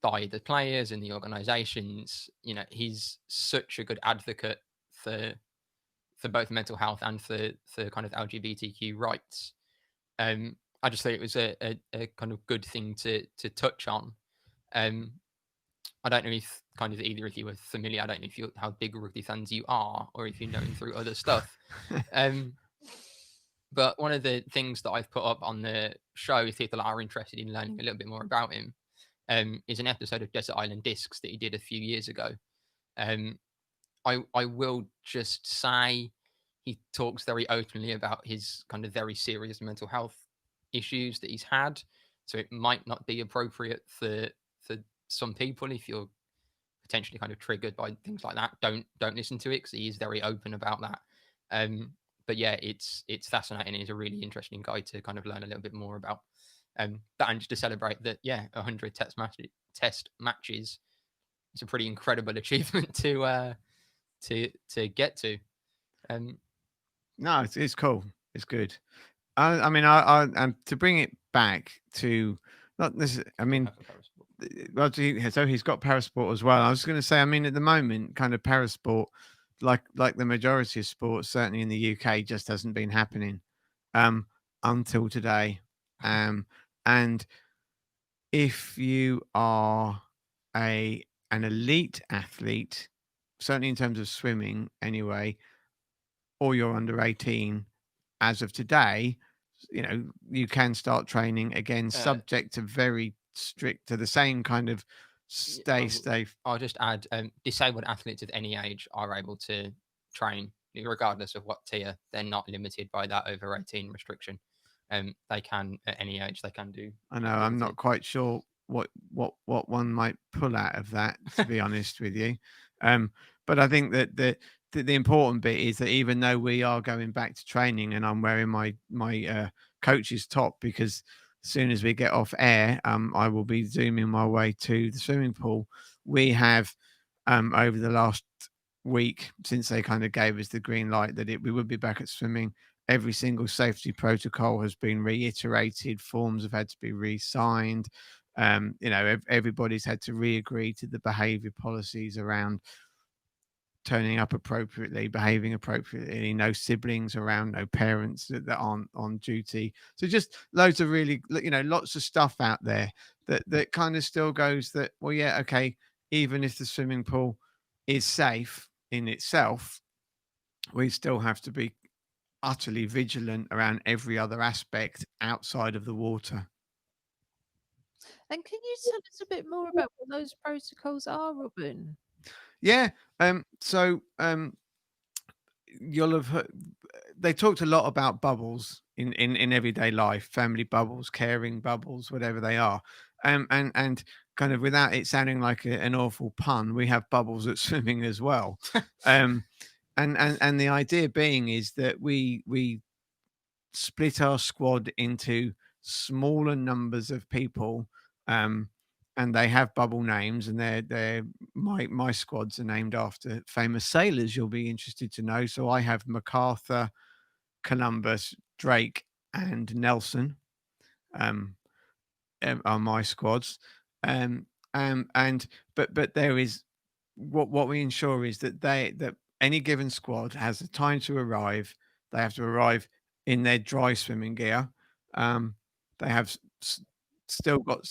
by the players and the organizations, you know, he's such a good advocate for both mental health and for kind of LGBTQ rights. I just thought it was a kind of good thing to touch on. I don't know if kind of either of you are familiar. I don't know if you how big rugby fans you are, or if you know him through other stuff. But one of the things that I've put up on the show, if people are interested in learning a little bit more about him, is an episode of Desert Island Discs that he did a few years ago. I will just say he talks very openly about his kind of very serious mental health issues that he's had. So it might not be appropriate for some people if you're potentially kind of triggered by things like that. Don't listen to it because he is very open about that. But yeah, it's fascinating. He's a really interesting guy to kind of learn a little bit more about. But and just to celebrate that, 100 test matches. It's a pretty incredible achievement to get to. No, it's cool. It's good. I mean, I to bring it back to not necessarily. I mean, well, so he's got parasport as well. I was going to say, I mean, at the moment, kind of parasport, like the majority of sports, certainly in the UK, just hasn't been happening until today. And if you are an elite athlete, certainly in terms of swimming, anyway, or you're under 18, as of today, you know, you can start training again, subject to very strict to the same kind of stay. I'll just add, disabled athletes of any age are able to train, regardless of what tier. They're not limited by that over 18 restriction. They can at any age. They can do. I know. I'm not quite sure what one might pull out of that, to be honest with you. But I think that the important bit is that even though we are going back to training, and I'm wearing my coach's top because as soon as we get off air, I will be zooming my way to the swimming pool. We have over the last week, since they kind of gave us the green light that we would be back at swimming, every single safety protocol has been reiterated. Forms have had to be re-signed. You know, everybody's had to re-agree to the behavior policies around turning up appropriately, behaving appropriately, no siblings around, no parents that aren't on duty. So just loads of really, you know, lots of stuff out there that kind of still goes that, well, yeah, okay, even if the swimming pool is safe in itself, we still have to be utterly vigilant around every other aspect outside of the water. And can you tell us a bit more about what those protocols are, Robin? Yeah. So you'll have heard, they talked a lot about bubbles in everyday life, family bubbles, caring bubbles, whatever they are. And kind of without it sounding like an awful pun, we have bubbles at swimming as well. And the idea being is that we split our squad into smaller numbers of people, and they have bubble names, and they're my squads are named after famous sailors. You'll be interested to know. So I have MacArthur, Columbus, Drake, and Nelson. Um, are my squads. Um, and but there is what we ensure is that any given squad has a time to arrive. They have to arrive in their dry swimming gear. They have still got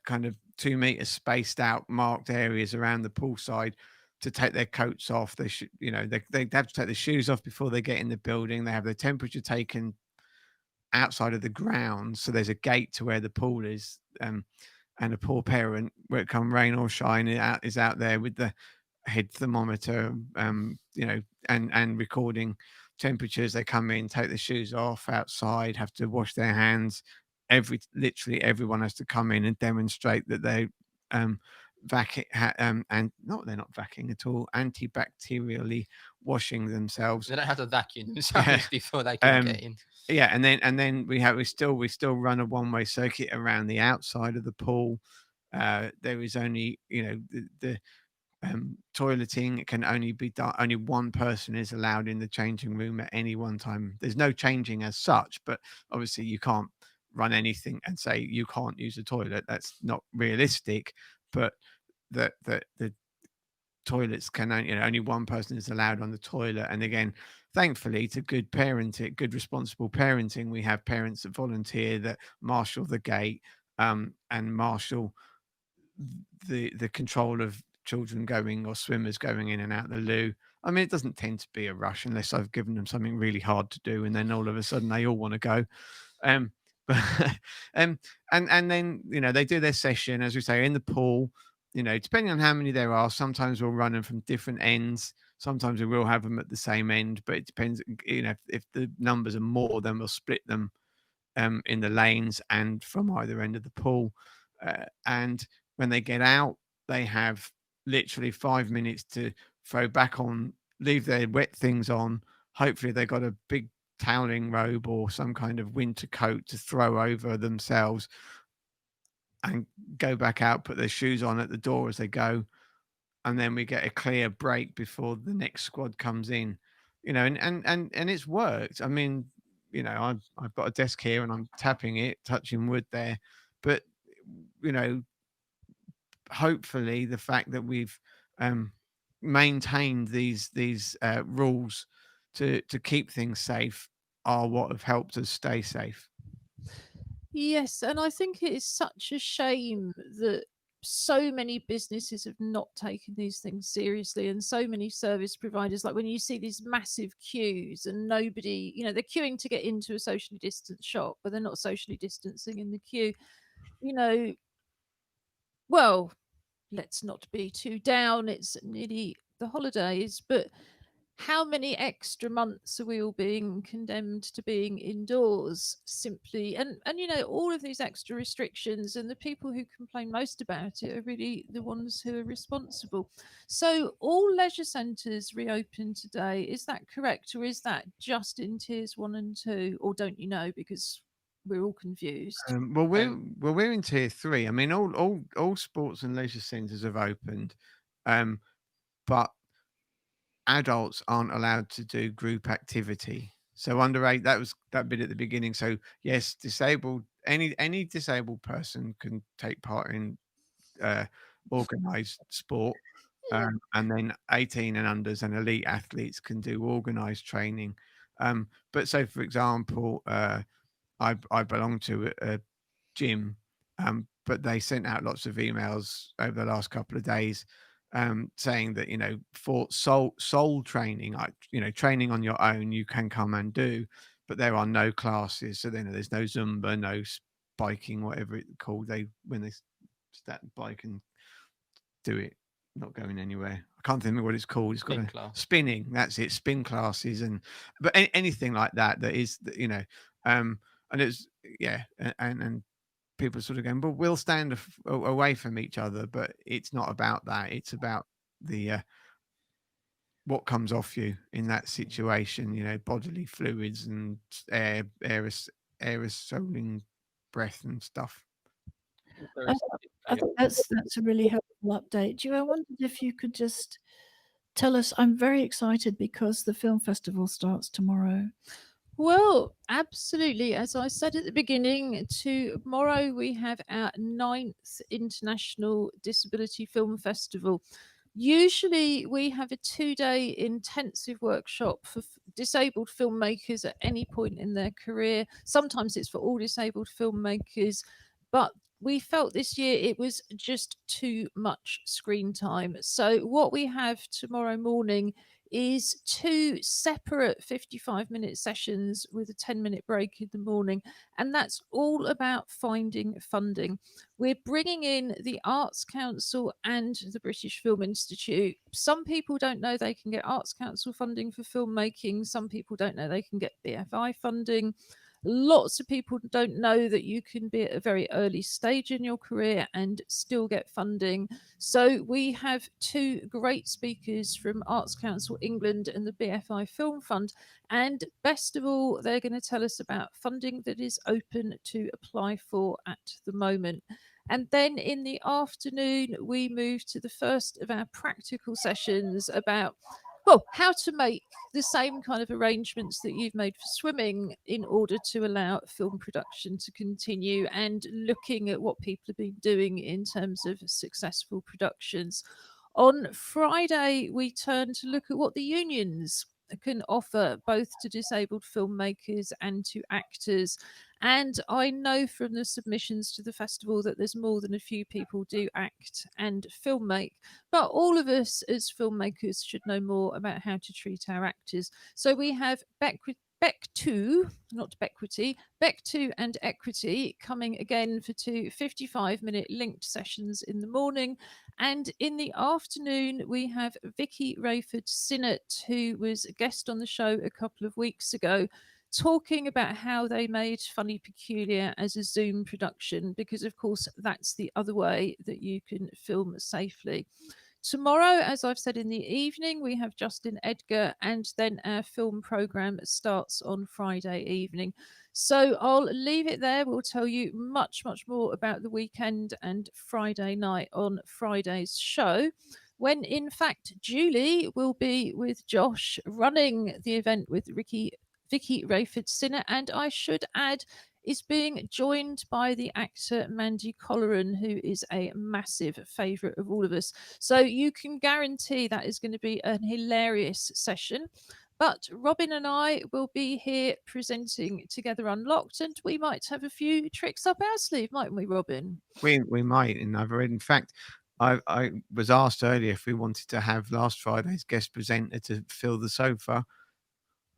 kind of 2 meters spaced out marked areas around the poolside to take their coats off. They should, they have to take the shoes off before they get in the building. They have their temperature taken outside of the ground, so there's a gate to where the pool is. And a poor parent, where it come rain or shine, is out there with the head thermometer, and recording temperatures. They come in, take the shoes off outside, have to wash their hands. Literally everyone has to come in and demonstrate that they and they're not vacuuming at all, antibacterially washing themselves. They don't have to vacuum themselves before they can get in. Yeah, and then we still run a one-way circuit around the outside of the pool. There is only, the toileting can only be done. Only one person is allowed in the changing room at any one time. There's no changing as such, but obviously you can't run anything and say you can't use the toilet. That's not realistic. But the toilets can only one person is allowed on the toilet. And again, thankfully, to good parenting, good responsible parenting, we have parents that volunteer, that marshal the gate, and marshal the control of children going, or swimmers going in and out the loo. I mean, it doesn't tend to be a rush unless I've given them something really hard to do, and then all of a sudden they all want to go. But and then they do their session, as we say, in the pool. Depending on how many there are, sometimes we'll run them from different ends. Sometimes we will have them at the same end, but it depends. If the numbers are more, then we'll split them in the lanes and from either end of the pool. And when they get out, they have literally 5 minutes to throw back on, leave their wet things on. Hopefully, they got a big toweling robe or some kind of winter coat to throw over themselves, and go back out, put their shoes on at the door as they go. And then we get a clear break before the next squad comes in, and it's worked. I mean, I've got a desk here and I'm tapping it, touching wood there, but hopefully the fact that we've maintained these rules to keep things safe are what have helped us stay safe. Yes, and I think it is such a shame that so many businesses have not taken these things seriously, and so many service providers, like when you see these massive queues and nobody, they're queuing to get into a socially distanced shop, but they're not socially distancing in the queue. Well, let's not be too down. It's nearly the holidays, but how many extra months are we all being condemned to being indoors simply? And all of these extra restrictions, and the people who complain most about it are really the ones who are responsible. So all leisure centres reopen today. Is that correct, or is that just in tiers 1 and 2, or don't you know, because we're all confused? We're in tier 3. I mean, all sports and leisure centres have opened, but adults aren't allowed to do group activity. So under 8, that was that bit at the beginning. So yes, any disabled person can take part in organised sport, and then 18 and unders and elite athletes can do organised training. But so, for example, I belong to a gym, but they sent out lots of emails over the last couple of days, saying that for soul training, training on your own, you can come and do, but there are no classes. So then there's no Zumba, no spiking, whatever it's called. When they start bike and do it, not going anywhere. I can't think of what it's called. It's got spinning. That's it. Spin classes but anything like that is and it's and people sort of going, but we'll stand away from each other. But it's not about that. It's about the what comes off you in that situation. Bodily fluids and aerosoling breath and stuff. I think that's a really helpful update. Ju, I wondered if you could just tell us. I'm very excited because the film festival starts tomorrow. Well, absolutely. As I said at the beginning, tomorrow we have our 9th International Disability Film Festival. Usually, we have a 2-day intensive workshop for disabled filmmakers at any point in their career. Sometimes it's for all disabled filmmakers, but we felt this year it was just too much screen time. So, what we have tomorrow morning is 2 separate 55-minute sessions with a 10-minute break in the morning. And that's all about finding funding. We're bringing in the Arts Council and the British Film Institute. Some people don't know they can get Arts Council funding for filmmaking. Some people don't know they can get BFI funding. Lots of people don't know that you can be at a very early stage in your career and still get funding. So we have 2 great speakers from Arts Council England and the BFI Film Fund. And best of all, they're going to tell us about funding that is open to apply for at the moment. And then in the afternoon, we move to the first of our practical sessions about, well, how to make the same kind of arrangements that you've made for swimming in order to allow film production to continue, and looking at what people have been doing in terms of successful productions. On Friday, we turn to look at what the unions can offer both to disabled filmmakers and to actors. And I know from the submissions to the festival that there's more than a few people do act and filmmake, but all of us as filmmakers should know more about how to treat our actors. So we have Beck 2, not Bequity, Beck 2 and Equity coming again for 2 55-minute linked sessions in the morning. And in the afternoon, we have Vicky Rayford Sinnott, who was a guest on the show a couple of weeks ago, talking about how they made Funny Peculiar as a Zoom production, because of course that's the other way that you can film safely. Tomorrow, as I've said in the evening, we have Justin Edgar, and then our film programme starts on Friday evening. So I'll leave it there. We'll tell you much, much more about the weekend and Friday night on Friday's show, when in fact Julie will be with Josh running the event with Vicky Rayford Sinnott, and I should add, is being joined by the actor Mandy Colleran, who is a massive favourite of all of us. So you can guarantee that is going to be an hilarious session. But Robin and I will be here presenting Together Unlocked, and we might have a few tricks up our sleeve, mightn't we, Robin? We might, in fact, I was asked earlier if we wanted to have last Friday's guest presenter to fill the sofa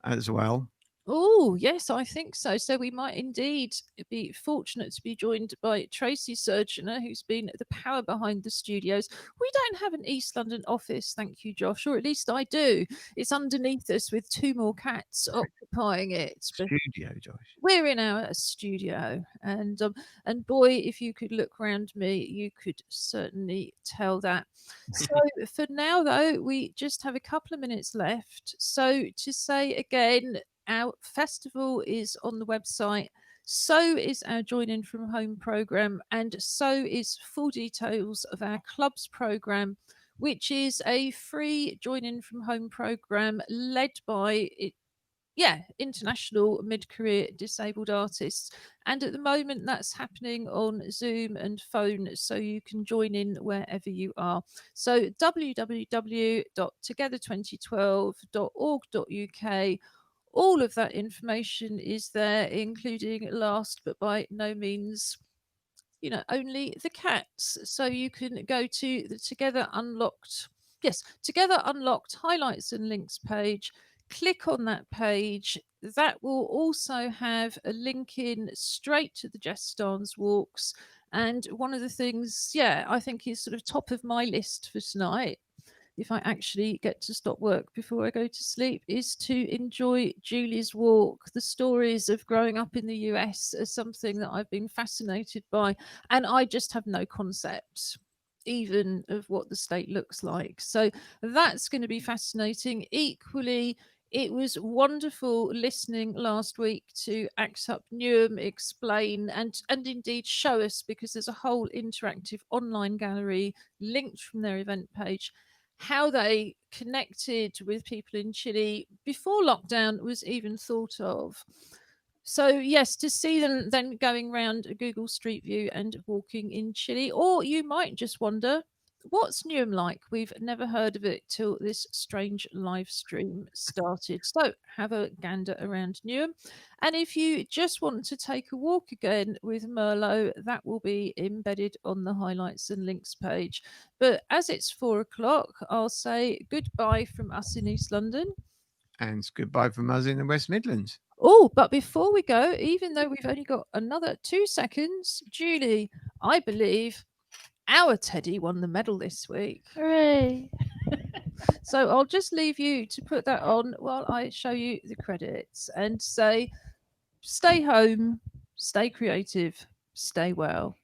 as well. Oh, yes, I think so. So we might indeed be fortunate to be joined by Tracy Surgeonator, who's been the power behind the studios. We don't have an East London office, thank you, Josh, or at least I do. It's underneath us with 2 more cats occupying it. But Studio, Josh. we're in our studio, and boy, if you could look round me, you could certainly tell that. So for now, though, we just have a couple of minutes left. So to say again, our festival is on the website. So is our Join In From Home programme, and so is full details of our clubs programme, which is a free Join In From Home programme led by international mid-career disabled artists. And at the moment that's happening on Zoom and phone, so you can join in wherever you are. So www.together2012.org.uk. All of that information is there, including, last but by no means, only the cats. So you can go to the Together Unlocked highlights and links page. Click on that page. That will also have a link in straight to the Jess Starnes walks. And one of the things, I think is sort of top of my list for tonight, if I actually get to stop work before I go to sleep, is to enjoy Julie's walk. The stories of growing up in the US are something that I've been fascinated by, and I just have no concept even of what the state looks like. So that's going to be fascinating. Equally, It was wonderful listening last week to ACT UP Newham explain and indeed show us, because there's a whole interactive online gallery linked from their event page, how they connected with people in Chile before lockdown was even thought of. So yes, to see them then going around Google Street View and walking in Chile, or you might just wonder, what's Newham like? We've never heard of it till this strange live stream started. So have a gander around Newham. And if you just want to take a walk again with Merlot, that will be embedded on the highlights and links page. But as it's 4 o'clock, I'll say goodbye from us in East London. And it's goodbye from us in the West Midlands. Oh, but before we go, even though we've only got another 2 seconds, Julie, I believe our Teddy won the medal this week. Hooray! So I'll just leave you to put that on while I show you the credits and say, stay home, stay creative, stay well.